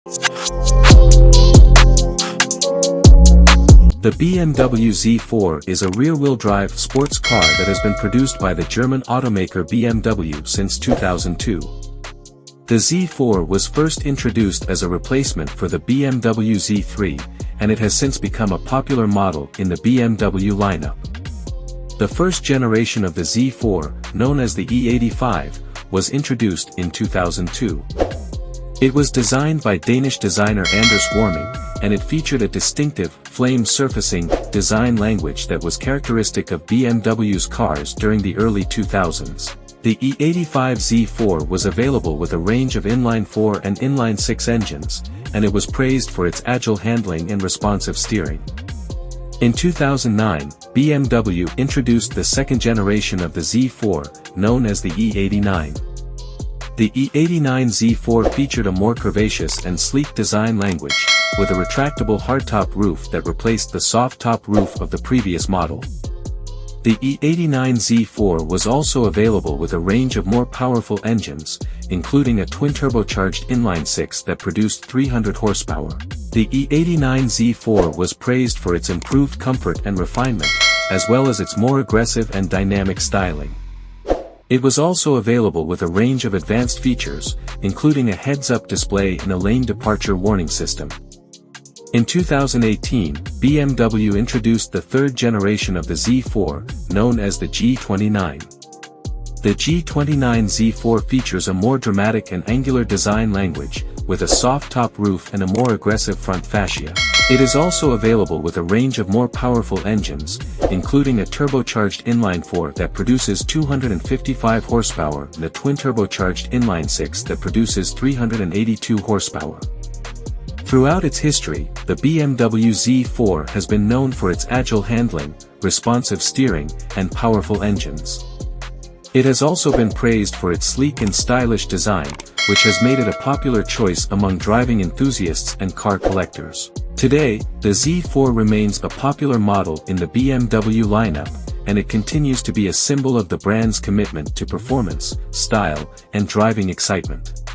The BMW Z4 is a rear-wheel drive sports car that has been produced by the German automaker BMW since 2002. The Z4 was first introduced as a replacement for the BMW Z3, and it has since become a popular model in the BMW lineup. The first generation of the Z4, known as the E85, was introduced in 2002. It was designed by Danish designer Anders Warming, and it featured a distinctive, flame-surfacing, design language that was characteristic of BMW's cars during the early 2000s. The E85 Z4 was available with a range of inline-four and inline-six engines, and it was praised for its agile handling and responsive steering. In 2009, BMW introduced the second generation of the Z4, known as the E89. The E89 Z4 featured a more curvaceous and sleek design language, with a retractable hardtop roof that replaced the soft top roof of the previous model. The E89 Z4 was also available with a range of more powerful engines, including a twin-turbocharged inline-six that produced 300 horsepower. The E89 Z4 was praised for its improved comfort and refinement, as well as its more aggressive and dynamic styling. It was also available with a range of advanced features, including a heads-up display and a lane departure warning system. In 2018, BMW introduced the third generation of the Z4, known as the G29. The G29 Z4 features a more dramatic and angular design language, with a soft top roof and a more aggressive front fascia. It is also available with a range of more powerful engines, including a turbocharged inline-four that produces 255 horsepower and a twin-turbocharged inline-six that produces 382 horsepower. Throughout its history, the BMW Z4 has been known for its agile handling, responsive steering, and powerful engines. It has also been praised for its sleek and stylish design, which has made it a popular choice among driving enthusiasts and car collectors. Today, the Z4 remains a popular model in the BMW lineup, and it continues to be a symbol of the brand's commitment to performance, style, and driving excitement.